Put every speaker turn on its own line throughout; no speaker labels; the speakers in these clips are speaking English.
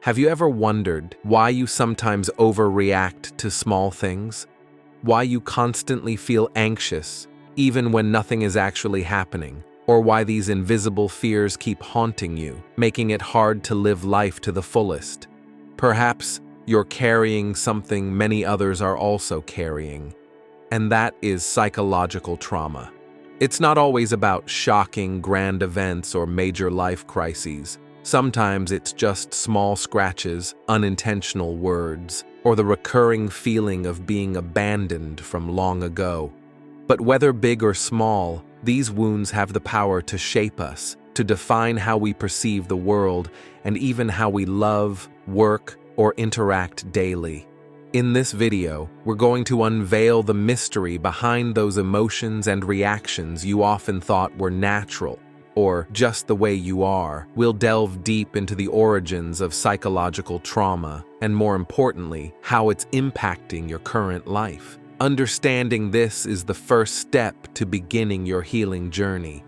Have you ever wondered why you sometimes overreact to small things? Why you constantly feel anxious, even when nothing is actually happening? Or why these invisible fears keep haunting you, making it hard to live life to the fullest? Perhaps you're carrying something many others are also carrying, and that is psychological trauma. It's not always about shocking, grand events or major life crises. Sometimes it's just small scratches, unintentional words, or the recurring feeling of being abandoned from long ago. But whether big or small, these wounds have the power to shape us, to define how we perceive the world, and even how we love, work, or interact daily. In this video, we're going to unveil the mystery behind those emotions and reactions you often thought were natural, or just the way you are. We'll delve deep into the origins of psychological trauma, and more importantly, how it's impacting your current life. Understanding this is the first step to beginning your healing journey.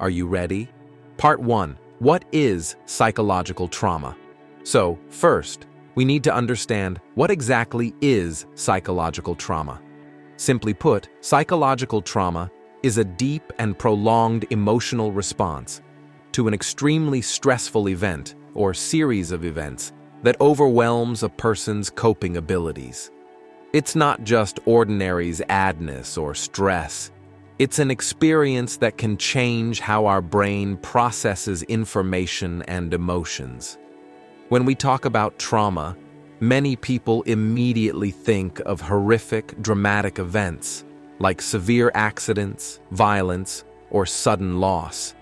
Are you ready? Part 1. What is psychological trauma? So, first, we need to understand what exactly is psychological trauma. Simply put, psychological trauma is a deep and prolonged emotional response to an extremely stressful event or series of events that overwhelms a person's coping abilities. It's not just ordinary sadness or stress. It's an experience that can change how our brain processes information and emotions. When we talk about trauma, many people immediately think of horrific, dramatic events like severe accidents, violence, or sudden loss.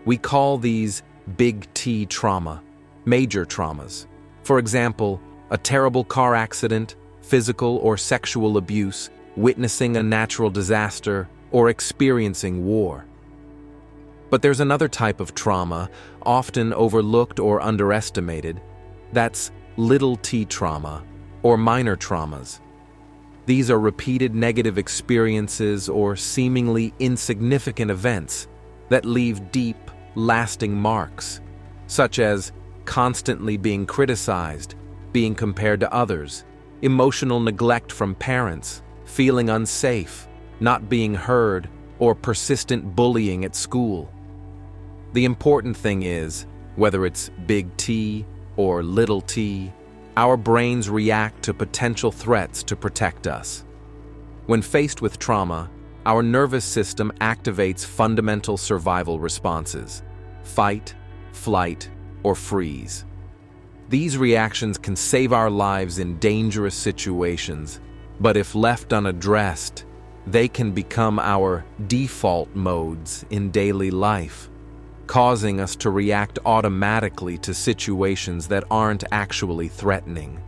We call these big T trauma, major traumas. For example, a terrible car accident, physical or sexual abuse, witnessing a natural disaster, or experiencing war. But there's another type of trauma, often overlooked or underestimated. That's little t trauma, or minor traumas. These are repeated negative experiences or seemingly insignificant events that leave deep, lasting marks, such as constantly being criticized, being compared to others, emotional neglect from parents, feeling unsafe, not being heard, or persistent bullying at school. The important thing is, whether it's big T or little t, our brains react to potential threats to protect us. When faced with trauma, our nervous system activates fundamental survival responses: fight, flight, or freeze. These reactions can save our lives in dangerous situations, but if left unaddressed, they can become our default modes in daily life, causing us to react automatically to situations that aren't actually threatening.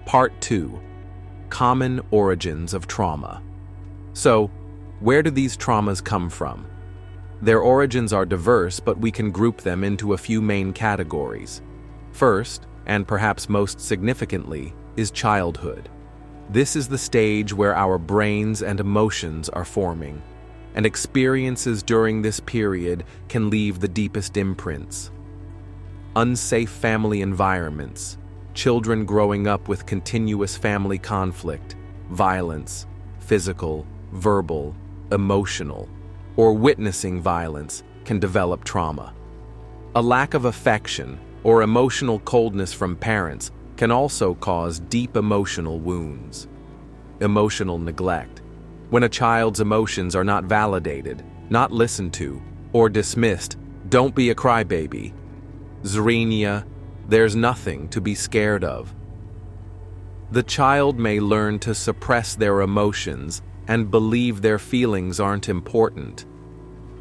Part 2. Common origins of trauma. So, where do these traumas come from? Their origins are diverse, but we can group them into a few main categories. First, and perhaps most significantly, is childhood. This is the stage where our brains and emotions are forming, and experiences during this period can leave the deepest imprints. Unsafe family environments, children growing up with continuous family conflict, violence, physical, verbal, emotional, or witnessing violence can develop trauma. A lack of affection or emotional coldness from parents can also cause deep emotional wounds. Emotional neglect. When a child's emotions are not validated, not listened to, or dismissed, don't be a crybaby. Zesnguyen, there's nothing to be scared of. The child may learn to suppress their emotions and believe their feelings aren't important.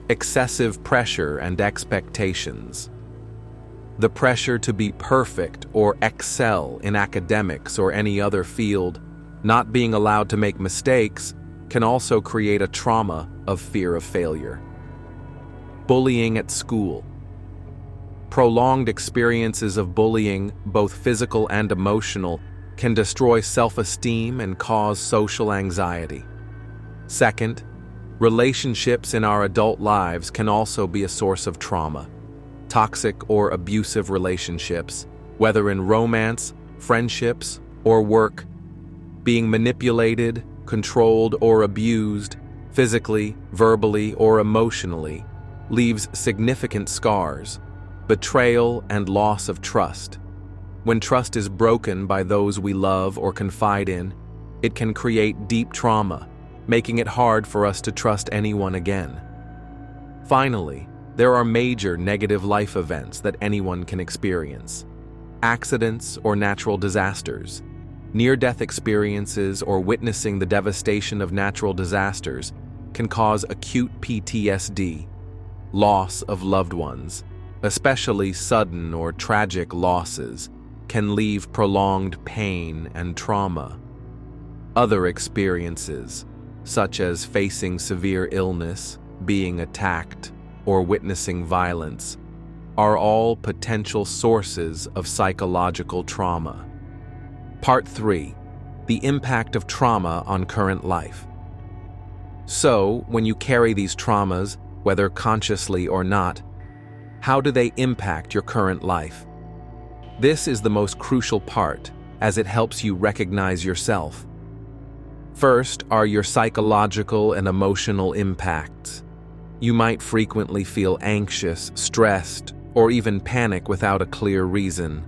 Excessive pressure and expectations. The pressure to be perfect or excel in academics or any other field, not being allowed to make mistakes, can also create a trauma of fear of failure. Bullying at school. Prolonged experiences of bullying, both physical and emotional, can destroy self-esteem and cause social anxiety. Second, relationships in our adult lives can also be a source of trauma. Toxic or abusive relationships, whether in romance, friendships, or work. Being manipulated, controlled, or abused, physically, verbally, or emotionally, leaves significant scars, betrayal, and loss of trust. When trust is broken by those we love or confide in, it can create deep trauma, making it hard for us to trust anyone again. Finally, there are major negative life events that anyone can experience. Accidents or natural disasters, near-death experiences, or witnessing the devastation of natural disasters can cause acute PTSD, loss of loved ones, especially sudden or tragic losses, can leave prolonged pain and trauma. Other experiences, such as facing severe illness, being attacked, or witnessing violence, are all potential sources of psychological trauma. Part 3. The impact of trauma on current life. So, when you carry these traumas, whether consciously or not, how do they impact your current life? This is the most crucial part, as it helps you recognize yourself. First are your psychological and emotional impacts. You might frequently feel anxious, stressed, or even panic without a clear reason.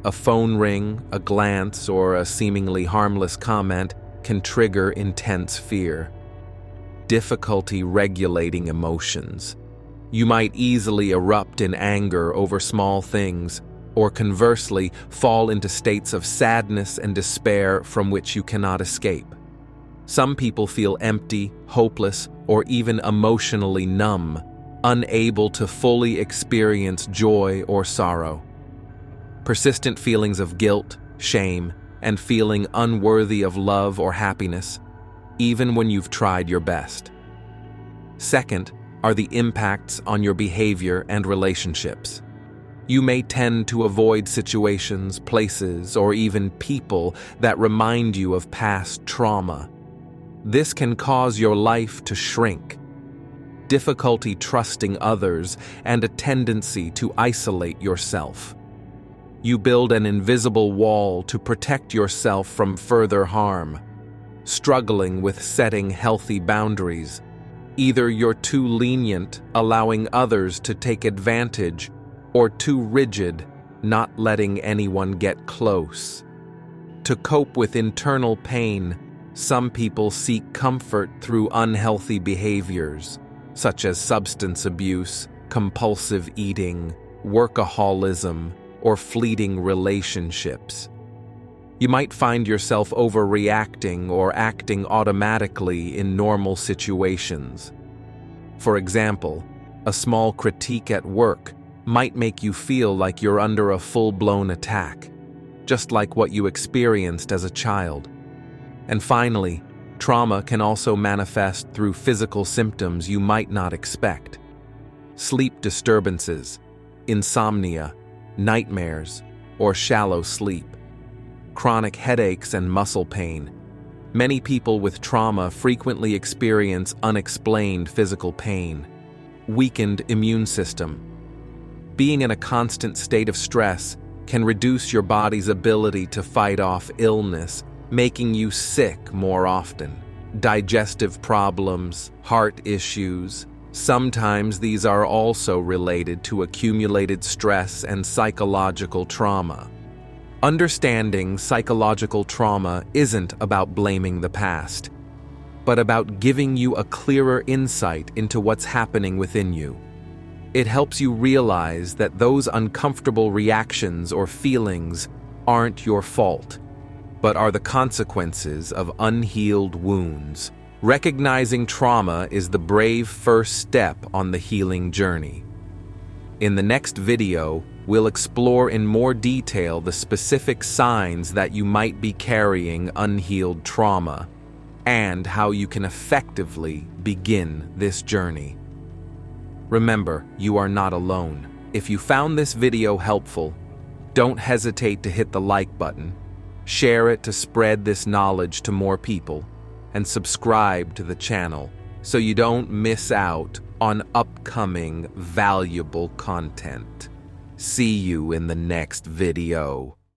A phone ring, a glance, or a seemingly harmless comment can trigger intense fear. Difficulty regulating emotions. You might easily erupt in anger over small things, or conversely, fall into states of sadness and despair from which you cannot escape. Some people feel empty, hopeless, or even emotionally numb, unable to fully experience joy or sorrow. Persistent feelings of guilt, shame, and feeling unworthy of love or happiness, even when you've tried your best. Second are the impacts on your behavior and relationships. You may tend to avoid situations, places, or even people that remind you of past trauma. This can cause your life to shrink, difficulty trusting others, and a tendency to isolate yourself. You build an invisible wall to protect yourself from further harm, struggling with setting healthy boundaries. Either you're too lenient, allowing others to take advantage, or too rigid, not letting anyone get close. To cope with internal pain, some people seek comfort through unhealthy behaviors, such as substance abuse, compulsive eating, workaholism, or fleeting relationships. You might find yourself overreacting or acting automatically in normal situations. For example, a small critique at work might make you feel like you're under a full-blown attack, just like what you experienced as a child. And finally, trauma can also manifest through physical symptoms you might not expect. Sleep disturbances, insomnia, nightmares, or shallow sleep. Chronic headaches and muscle pain. Many people with trauma frequently experience unexplained physical pain. Weakened immune system. Being in a constant state of stress can reduce your body's ability to fight off illness, making you sick more often. Digestive problems, heart issues. Sometimes these are also related to accumulated stress and psychological trauma. Understanding psychological trauma isn't about blaming the past, but about giving you a clearer insight into what's happening within you. It helps you realize that those uncomfortable reactions or feelings aren't your fault, but are the consequences of unhealed wounds. Recognizing trauma is the brave first step on the healing journey. In the next video, we'll explore in more detail the specific signs that you might be carrying unhealed trauma and how you can effectively begin this journey. Remember, you are not alone. If you found this video helpful, don't hesitate to hit the like button, share it to spread this knowledge to more people, and subscribe to the channel so you don't miss out on upcoming valuable content. See you in the next video.